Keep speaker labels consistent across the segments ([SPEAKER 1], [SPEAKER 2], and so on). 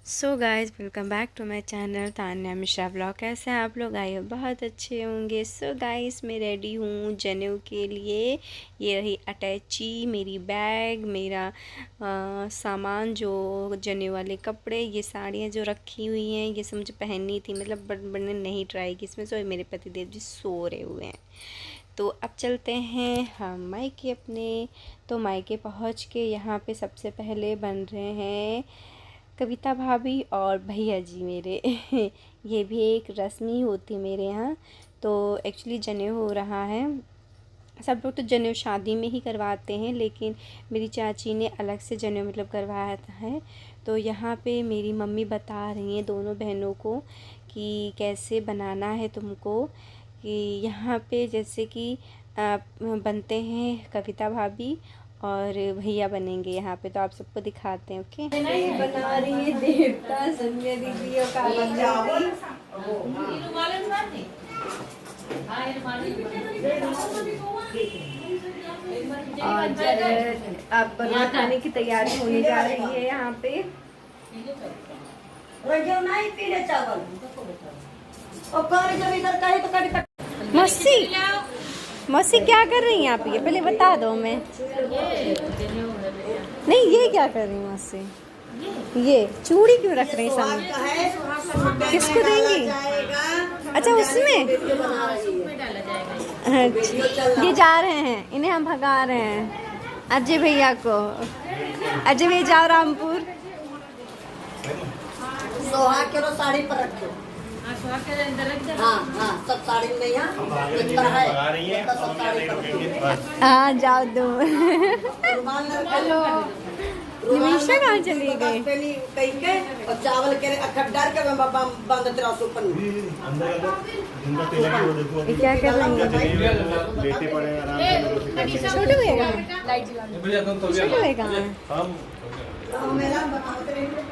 [SPEAKER 1] So guys welcome back to my channel Tanya Mishra blog. कैसे हैं आप लोग? आए हो बहुत अच्छे होंगे। सो गाइज़ मैं रेडी हूँ जनेऊ के लिए। ये रही अटैची, मेरी बैग, मेरा सामान, जो जनेऊ वाले कपड़े, ये साड़ियाँ जो रखी हुई हैं, ये सब मुझे पहननी थी। मतलब मैंने नहीं ट्राई की इसमें। सो मेरे पतिदेव जी सो रहे हुए हैं। तो अब चलते हैं हम मायके अपने। तो मायके पहुँच के यहाँ पे सबसे पहले बन रहे हैं कविता भाभी और भैया जी मेरे। ये भी एक रस्म ही होती मेरे यहाँ। तो एक्चुअली जनेऊ हो रहा है। सब लोग तो जनेऊ शादी में ही करवाते हैं, लेकिन मेरी चाची ने अलग से जनेऊ मतलब करवाया है। तो यहाँ पे मेरी मम्मी बता रही हैं दोनों बहनों को कि कैसे बनाना है तुमको। कि यहाँ पे जैसे कि बनते हैं कविता भाभी और भैया बनेंगे यहाँ पे। तो आप सबको दिखाते हैं। ओके, बना रही है देवता संध्या दीदी और काली दीदी। और आप खाने की तैयारी होने जा रही है यहाँ पे। मस्सी मौसी क्या कर रही हैं आप? ये पहले बता दो। मैं नहीं, ये क्या कर रही हूँ मौसी? ये चूड़ी क्यों रख रही हैं सामने? किसको देंगी? अच्छा, उसमें। अच्छा, ये जा रहे हैं, इन्हें हम भगा रहे हैं अजय भैया को। अजय भैया जाओ रामपुर।
[SPEAKER 2] साड़ी पर रखो। सब साड़ी में
[SPEAKER 1] हाँ जाओ दो। हेलो, निमिषा कहाँ चली गई?
[SPEAKER 2] और चावल के डाल के बांध तेरा सुपन।
[SPEAKER 1] क्या कर रही है? छोटू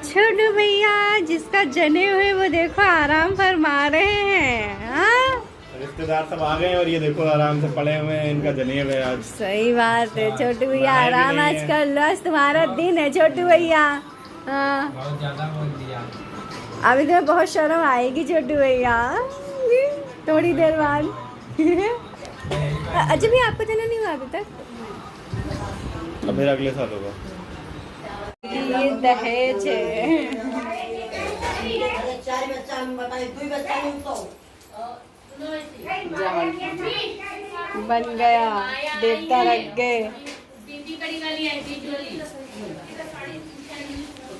[SPEAKER 1] छोटू भैया जिसका जनेऊ है वो देखो आराम फरमा रहे हैं। हाँ,
[SPEAKER 3] रिश्तेदार सब आ गए और ये देखो आराम से पड़े हुए हैं, इनका जनेऊ है आज।
[SPEAKER 1] सही बात है छोटू भैया, आराम आज कर लो, आज तुम्हारा दिन है छोटू भैया। हाँ,
[SPEAKER 4] बहुत ज्यादा बोल दिया।
[SPEAKER 1] अभी तुम्हें बहुत शर्म आएगी छोटू भैया थोड़ी देर बाद। अच्छा भैया, आपका जनेऊ नहीं हुआ अभी तक?
[SPEAKER 3] अब मेरा अगले साल होगा।
[SPEAKER 1] ये दहेज है। बन गया, देवता रख गए।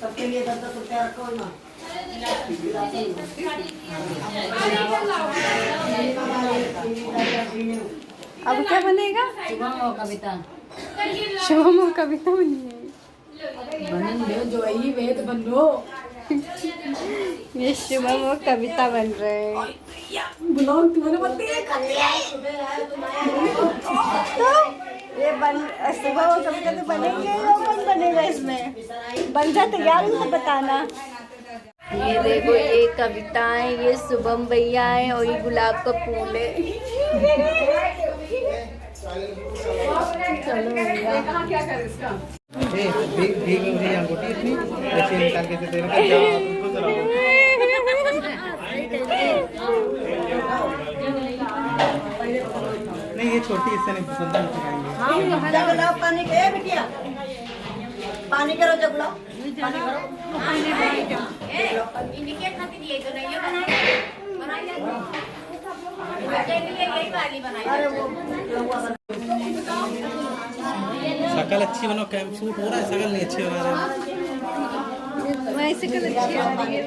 [SPEAKER 2] सबके लिए 10-10 रुपया रखो ना।
[SPEAKER 1] अब क्या बनेगा?
[SPEAKER 2] कविता
[SPEAKER 1] शुभम और कविता बनी है।
[SPEAKER 2] जो यही वेद बनो।
[SPEAKER 1] ये शुभम और कविता बन रहे हैं।
[SPEAKER 2] ब्लॉग तुम्हारे बनती है।
[SPEAKER 1] तो ये सुबह और कविता तो बनेंगे, कौन बनेगा इसमें? बन जा तैयार हो तो बताना। ये देखो, ये कविता है, ये शुभम भैया है और ये गुलाब का फूल है। चलो भैया, क्या कर इसका?
[SPEAKER 4] भीग रही अंगूठी इतनी ऐसे निकाल के दे नहीं, ये छोटी इससे नहीं पसंद है।
[SPEAKER 2] पानी के बिटिया, पानी करो जब लो। पानी करो। इनके खातिर ये तो नहीं बनाई अरे वो
[SPEAKER 4] शकल अच्छी बनो, कैम सूट हो रहा है, शकल नहीं अच्छी बना रहे।
[SPEAKER 1] वैसे कल अच्छी आ रही है।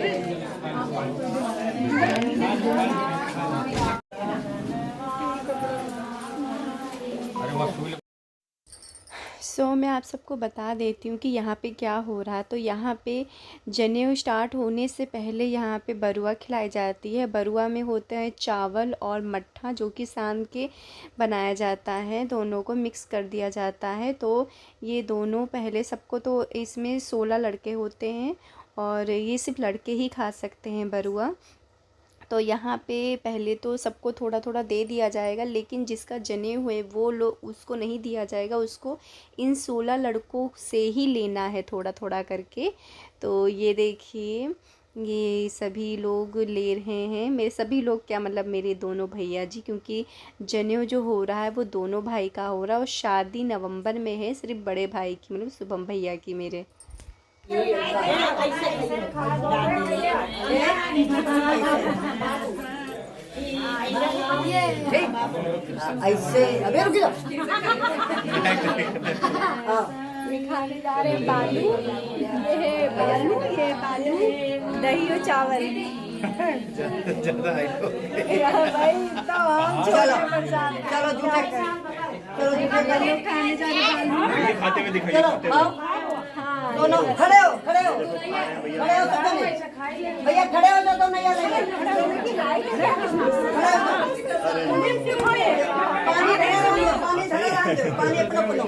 [SPEAKER 1] सो मैं आप सबको बता देती हूँ कि यहाँ पे क्या हो रहा है। तो यहाँ पे जनेऊ स्टार्ट होने से पहले यहाँ पे बरुआ खिलाई जाती है। बरुआ में होता है चावल और मट्ठा, जो कि सान के बनाया जाता है। दोनों को मिक्स कर दिया जाता है। तो ये दोनों पहले सबको, तो इसमें 16 लड़के होते हैं और ये सिर्फ लड़के ही खा सकते हैं बरुआ। तो यहाँ पे पहले तो सबको थोड़ा थोड़ा दे दिया जाएगा, लेकिन जिसका जनेऊ है वो लोग उसको नहीं दिया जाएगा, उसको इन 16 लड़कों से ही लेना है थोड़ा थोड़ा करके। तो ये देखिए ये सभी लोग ले रहे हैं, मेरे सभी लोग क्या मतलब मेरे दोनों भैया जी, क्योंकि जनेऊ जो हो रहा है वो दोनों भाई का हो रहा है और शादी नवंबर में है सिर्फ बड़े भाई की, मतलब शुभम भैया की मेरे।
[SPEAKER 2] ऐसे अबे रुक जाओ।
[SPEAKER 1] खाने जा रहे हैं बालू, ये है बालू, ये बालू दही और चावल।
[SPEAKER 3] ज़्यादा
[SPEAKER 1] भाई तो हम
[SPEAKER 2] चलो
[SPEAKER 1] चलो
[SPEAKER 2] जूठे
[SPEAKER 1] खाने जा रहे बालू।
[SPEAKER 3] खाते हुए दिखाइए,
[SPEAKER 2] चलो
[SPEAKER 3] खाते हुए।
[SPEAKER 2] आओ दोनों खड़े हो सकते नहीं भैया, खड़े हो जाओ तो नहीं लेंगे। पानी पानी अपना पिलो।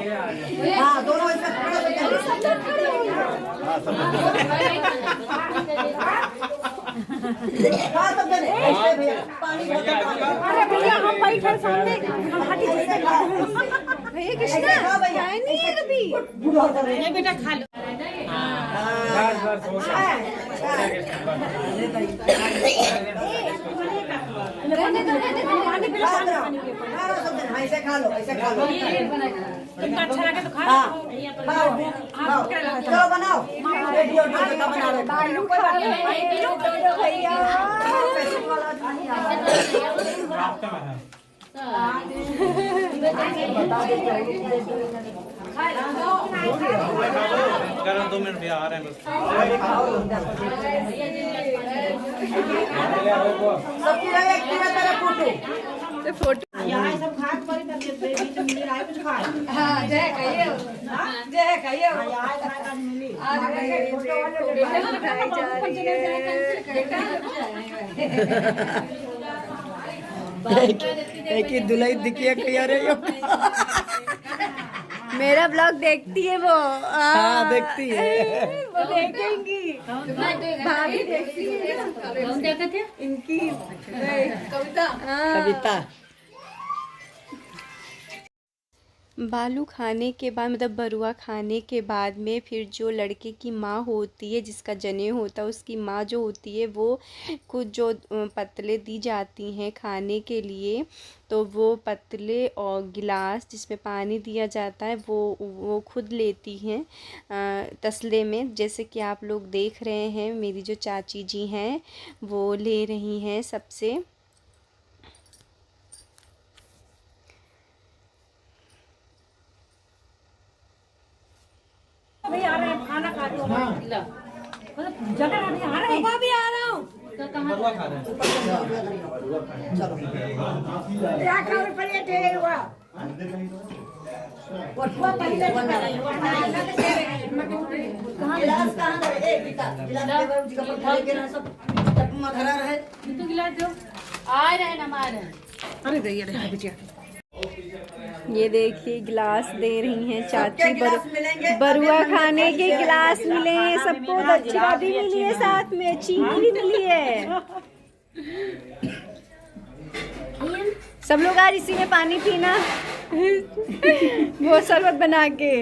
[SPEAKER 2] हाँ दोनों ऐसे पानी
[SPEAKER 1] भैया हम बैठे सामने, हम हटी भैया कृष्णा नहीं है कभी
[SPEAKER 2] बेटा खा लो। ऐसे खा लो, ऐसे खा लो। तुमको अच्छा लगे तो खाओ। चलो बनाओ। बना लो।
[SPEAKER 1] बालू खा भैया।
[SPEAKER 4] करो 2 मिनट भी आ रहे हैं बस।
[SPEAKER 2] सबकी जगह एक तेरा फोटो
[SPEAKER 1] फोटो
[SPEAKER 2] सब खात पर कुछ खाए।
[SPEAKER 1] हाँ जय कहिए आज फोटो उठाई जा रही है।
[SPEAKER 2] एक ही दुलाई दिखिए कहिए रे यो।
[SPEAKER 1] मेरा ब्लॉग देखती है वो।
[SPEAKER 2] हाँ देखती है
[SPEAKER 1] वो देखेंगी, भाभी देखती है इनकी
[SPEAKER 2] कविता।
[SPEAKER 1] बालू खाने के बाद मतलब बरुआ खाने के बाद में फिर जो लड़के की माँ होती है जिसका जनेऊ होता है उसकी माँ जो होती है वो कुछ जो पतले दी जाती हैं खाने के लिए, तो वो पतले और गिलास जिसमें पानी दिया जाता है वो खुद लेती हैं तसले में, जैसे कि आप लोग देख रहे हैं मेरी जो चाची जी हैं वो ले रही हैं सबसे।
[SPEAKER 2] आ रहे हैं खाना खा लो। जगह नहीं आ रहे हैं। भी आ रहा हूँ।
[SPEAKER 4] बरुआ खा रहे हैं।
[SPEAKER 2] चलो क्या खा रहे प्लेट है हुआ। वटवा पहले गिलास कहाँ रहे? ए गीता गिलास दे जी का पर के ना सब मधरा रहे। तो गिलास दो। आ रहे हैं हमारे। अरे दे ये बिटिया।
[SPEAKER 1] ये देखिए गिलास दे रही हैं चाची, बरुआ खाने के गिलास मिले हैं सबको, दक्षिणा भी मिली है, साथ में चीनी भी मिली है। सब लोग आज इसी में पानी पीना वो शरबत बना के।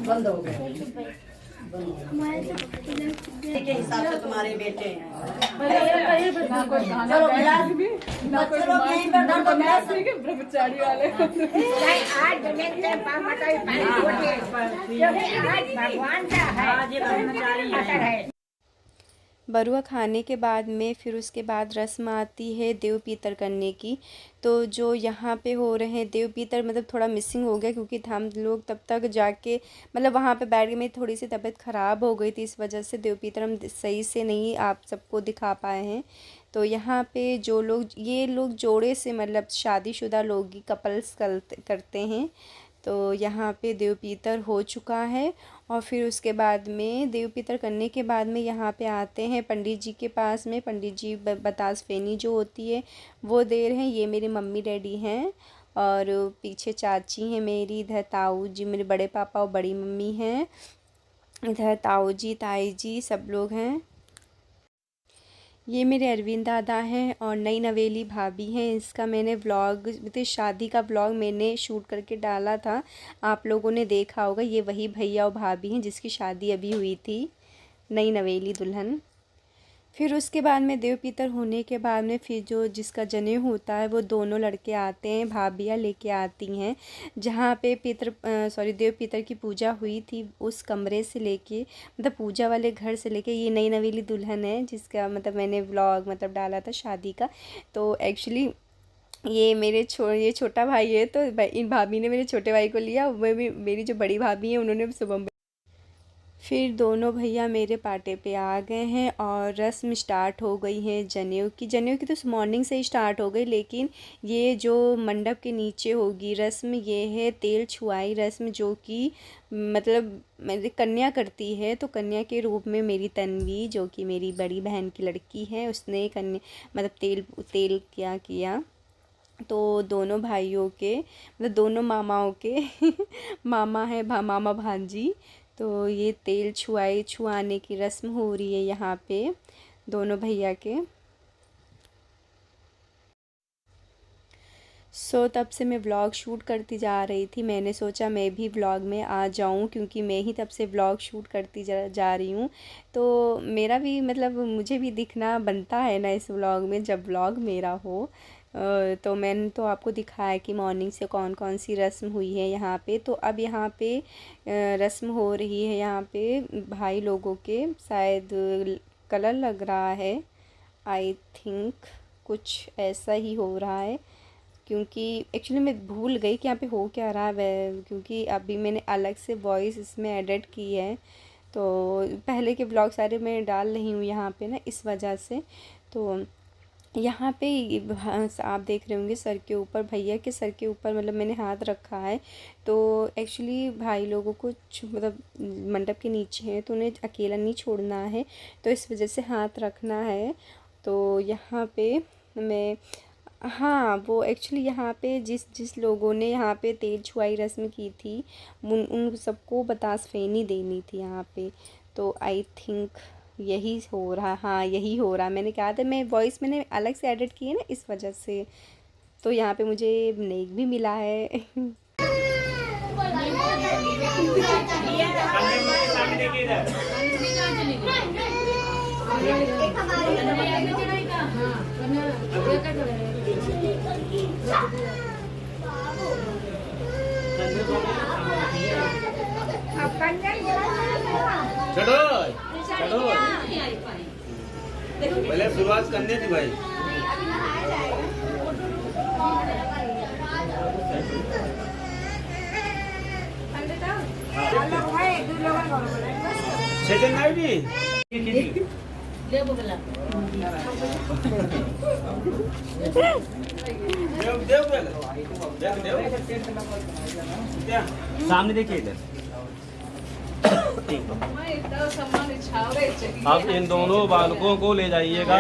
[SPEAKER 2] बंद हो गए के हिसाब से तुम्हारे बेटे हैं। चलो गिलास भी बच्चे लोग यहीं पर धर दो गिलास
[SPEAKER 1] ब्रह्मचारी वाले
[SPEAKER 2] आज भगवान का है।
[SPEAKER 1] बरुआ खाने के बाद में फिर उसके बाद रस्म आती है देव पीतर करने की। तो जो यहाँ पे हो रहे हैं देव पीतर मतलब थोड़ा मिसिंग हो गया क्योंकि हम लोग तब तक जाके मतलब वहाँ पे बैठ के मेरी थोड़ी सी तबीयत ख़राब हो गई थी, इस वजह से देव पीतर हम सही से नहीं आप सबको दिखा पाए हैं। तो यहाँ पे जो लोग ये लोग जोड़े से मतलब शादीशुदा लोग ही कपल्स करते हैं। तो यहाँ पे देव पीतर हो चुका है और फिर उसके बाद में देव पीतर करने के बाद में यहाँ पे आते हैं पंडित जी के पास में। पंडित जी बतास फेनी जो होती है वो दे रहे हैं, ये मेरी मम्मी डैडी हैं और पीछे चाची हैं मेरी, इधर ताऊ जी मेरे बड़े पापा और बड़ी मम्मी हैं, इधर ताऊ जी ताई जी सब लोग हैं। ये मेरे अरविंद दादा हैं और नई नवेली भाभी हैं। इसका मैंने व्लॉग शादी का व्लॉग मैंने शूट करके डाला था, आप लोगों ने देखा होगा। ये वही भैया और भाभी हैं जिसकी शादी अभी हुई थी, नई नवेली दुल्हन। फिर उसके बाद में देव पितर होने के बाद में फिर जो जिसका जनेऊ होता है वो दोनों लड़के आते हैं, भाभियाँ लेके आती हैं। जहाँ पे देव पितर की पूजा हुई थी उस कमरे से लेके, मतलब पूजा वाले घर से लेके, ये नई नवेली दुल्हन है जिसका मतलब मैंने व्लॉग मतलब डाला था शादी का। तो एक्चुअली ये ये छोटा भाई है, तो इन भाभी ने मेरे छोटे भाई को लिया, वो भी मेरी जो बड़ी भाभी है उन्होंने सुबह। फिर दोनों भैया मेरे पाटे पे आ गए हैं और रस्म स्टार्ट हो गई है जनेऊ की तो मॉर्निंग से ही स्टार्ट हो गई, लेकिन ये जो मंडप के नीचे होगी रस्म, ये है तेल छुआई रस्म, जो कि मतलब मेरी कन्या करती है। तो कन्या के रूप में मेरी तन्वी, जो कि मेरी बड़ी बहन की लड़की है, उसने कन्या मतलब तेल क्या किया। तो दोनों भाइयों के मतलब दोनों मामाओं के मामा है मामा भांजी, तो ये तेल छुआने की रस्म हो रही है यहाँ पे दोनों भैया के। तब से मैं व्लॉग शूट करती जा रही थी, मैंने सोचा मैं भी व्लॉग में आ जाऊँ, क्योंकि मैं ही तब से व्लॉग शूट करती जा रही हूँ। तो मेरा भी मतलब मुझे भी दिखना बनता है ना इस व्लॉग में, जब व्लॉग मेरा हो। तो मैंने तो आपको दिखाया कि मॉर्निंग से कौन कौन सी रस्म हुई है यहाँ पे। तो अब यहाँ पे रस्म हो रही है यहाँ पे भाई लोगों के, शायद कलर लग रहा है, आई थिंक कुछ ऐसा ही हो रहा है, क्योंकि एक्चुअली मैं भूल गई कि यहाँ पे हो क्या रहा है, क्योंकि अभी मैंने अलग से वॉइस इसमें एडिट की है। तो पहले के ब्लॉग सारे मैं डाल रही हूँ यहाँ पे ना, इस वजह से। तो यहाँ पे आप देख रहे होंगे सर के ऊपर, भैया के सर के ऊपर मतलब मैंने हाथ रखा है। तो एक्चुअली भाई लोगों को मतलब मंडप के नीचे हैं तो उन्हें अकेला नहीं छोड़ना है, तो इस वजह से हाथ रखना है। तो यहाँ पे मैं हाँ, वो एक्चुअली यहाँ पे जिस लोगों ने यहाँ पे तेल छुआई रस्म की थी उन सबको बतास फेनी देनी थी यहाँ पे। तो आई थिंक यही हो रहा, हाँ यही हो रहा। मैंने कहा था मैं वॉइस मैंने अलग से एडिट की है ना, इस वजह से। तो यहाँ पे मुझे नेक भी मिला है।
[SPEAKER 3] चलो पहले शुरुआत करने थी भाई। सामने देखिए इधर। अब इन दोनों बालकों को ले जाइएगा।